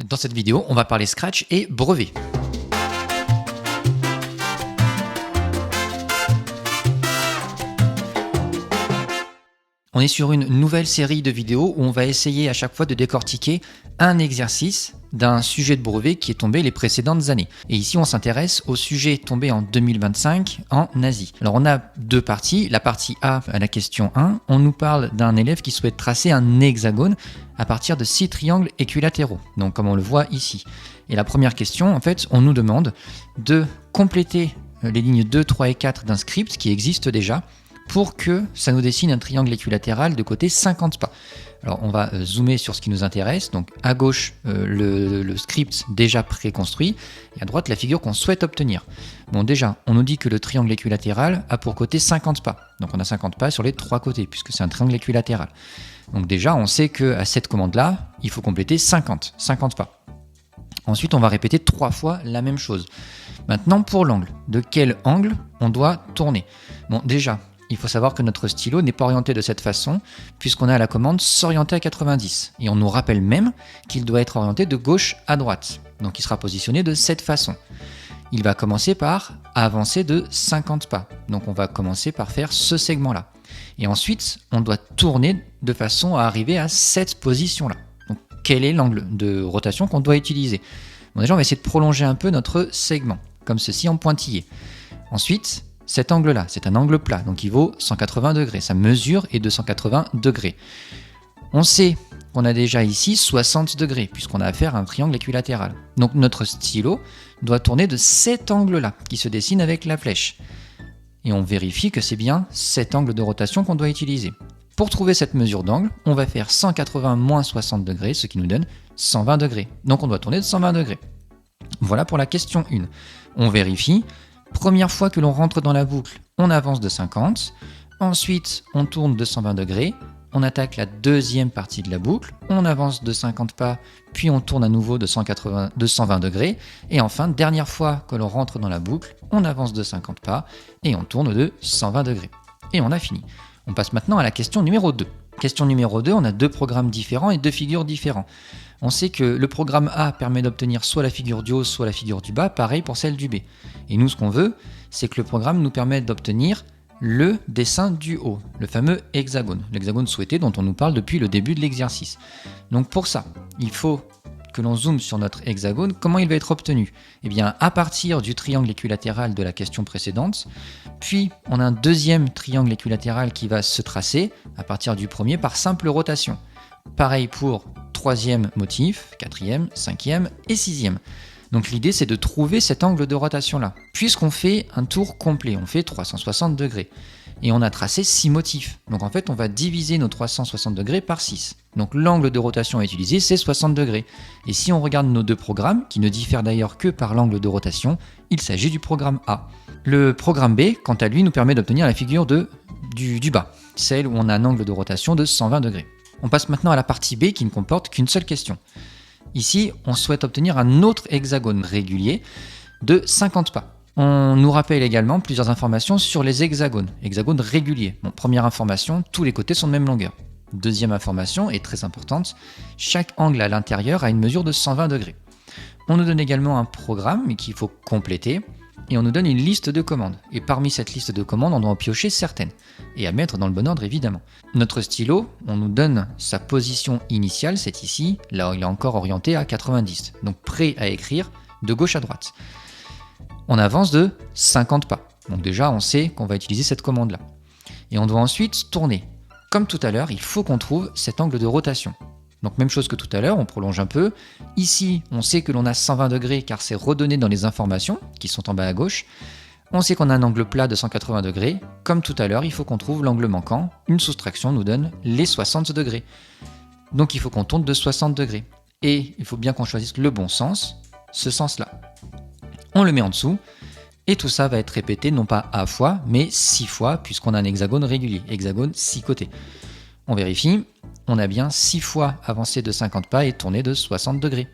Dans cette vidéo, on va parler Scratch et brevet. On est sur une nouvelle série de vidéos où on va essayer à chaque fois de décortiquer un exercice d'un sujet de brevet qui est tombé les précédentes années. Et ici, on s'intéresse au sujet tombé en 2025 en Asie. Alors, on a deux parties. La partie A, à la question 1, on nous parle d'un élève qui souhaite tracer un hexagone à partir de 6 triangles équilatéraux, donc comme on le voit ici. Et la première question, en fait, on nous demande de compléter les lignes 2, 3 et 4 d'un script qui existe déjà pour que ça nous dessine un triangle équilatéral de côté 50 pas. Alors on va zoomer sur ce qui nous intéresse, donc à gauche le script déjà préconstruit et à droite la figure qu'on souhaite obtenir. Bon, déjà on nous dit que le triangle équilatéral a pour côté 50 pas, donc on a 50 pas sur les trois côtés puisque c'est un triangle équilatéral. Donc déjà on sait qu'à cette commande là il faut compléter 50 pas. Ensuite on va répéter 3 fois la même chose. Maintenant pour l'angle, de quel angle on doit tourner? Bon, déjà il faut savoir que notre stylo n'est pas orienté de cette façon puisqu'on a la commande s'orienter à 90 et on nous rappelle même qu'il doit être orienté de gauche à droite. Donc il sera positionné de cette façon. Il va commencer par avancer de 50 pas. Donc on va commencer par faire ce segment-là. Et ensuite, on doit tourner de façon à arriver à cette position-là. Donc quel est l'angle de rotation qu'on doit utiliser? Bon, déjà on va essayer de prolonger un peu notre segment, comme ceci en pointillé. Ensuite, cet angle-là, c'est un angle plat, donc il vaut 180 degrés. Sa mesure est de 180 degrés. On sait qu'on a déjà ici 60 degrés, puisqu'on a affaire à un triangle équilatéral. Donc notre stylo doit tourner de cet angle-là, qui se dessine avec la flèche. Et on vérifie que c'est bien cet angle de rotation qu'on doit utiliser. Pour trouver cette mesure d'angle, on va faire 180 moins 60 degrés, ce qui nous donne 120 degrés. Donc on doit tourner de 120 degrés. Voilà pour la question 1. On vérifie. Première fois que l'on rentre dans la boucle, on avance de 50. Ensuite, on tourne de 120 degrés. On attaque la deuxième partie de la boucle. On avance de 50 pas, puis on tourne à nouveau de 120 degrés. Et enfin, dernière fois que l'on rentre dans la boucle, on avance de 50 pas et on tourne de 120 degrés. Et on a fini. On passe maintenant à la question numéro 2. Question numéro 2, on a deux programmes différents et deux figures différentes. On sait que le programme A permet d'obtenir soit la figure du haut, soit la figure du bas, pareil pour celle du B. Et nous, ce qu'on veut, c'est que le programme nous permette d'obtenir le dessin du haut, le fameux hexagone, l'hexagone souhaité dont on nous parle depuis le début de l'exercice. Donc pour ça, il faut que l'on zoome sur notre hexagone. Comment il va être obtenu? Eh bien, à partir du triangle équilatéral de la question précédente, puis on a un deuxième triangle équilatéral qui va se tracer à partir du premier par simple rotation. Pareil pour troisième motif, quatrième, cinquième et sixième. Donc l'idée c'est de trouver cet angle de rotation là. Puisqu'on fait un tour complet, on fait 360 degrés. Et on a tracé 6 motifs. Donc en fait on va diviser nos 360 degrés par 6. Donc l'angle de rotation à utiliser c'est 60 degrés. Et si on regarde nos deux programmes, qui ne diffèrent d'ailleurs que par l'angle de rotation, il s'agit du programme A. Le programme B, quant à lui, nous permet d'obtenir la figure du bas, celle où on a un angle de rotation de 120 degrés. On passe maintenant à la partie B qui ne comporte qu'une seule question. Ici, on souhaite obtenir un autre hexagone régulier de 50 pas. On nous rappelle également plusieurs informations sur les hexagones réguliers. Bon, première information, tous les côtés sont de même longueur. Deuxième information, et très importante, chaque angle à l'intérieur a une mesure de 120 degrés. On nous donne également un programme qu'il faut compléter. Et on nous donne une liste de commandes. Et parmi cette liste de commandes, on doit en piocher certaines. Et à mettre dans le bon ordre, évidemment. Notre stylo, on nous donne sa position initiale, c'est ici. Là, il est encore orienté à 90. Donc prêt à écrire de gauche à droite. On avance de 50 pas. Donc déjà, on sait qu'on va utiliser cette commande-là. Et on doit ensuite tourner. Comme tout à l'heure, il faut qu'on trouve cet angle de rotation. Donc même chose que tout à l'heure, on prolonge un peu. Ici, on sait que l'on a 120 degrés car c'est redonné dans les informations qui sont en bas à gauche. On sait qu'on a un angle plat de 180 degrés. Comme tout à l'heure, il faut qu'on trouve l'angle manquant. Une soustraction nous donne les 60 degrés. Donc il faut qu'on tourne de 60 degrés. Et il faut bien qu'on choisisse le bon sens, ce sens-là. On le met en dessous. Et tout ça va être répété non pas à fois, mais 6 fois puisqu'on a un hexagone régulier. Hexagone 6 côtés. On vérifie. On a bien 6 fois avancé de 50 pas et tourné de 60 degrés.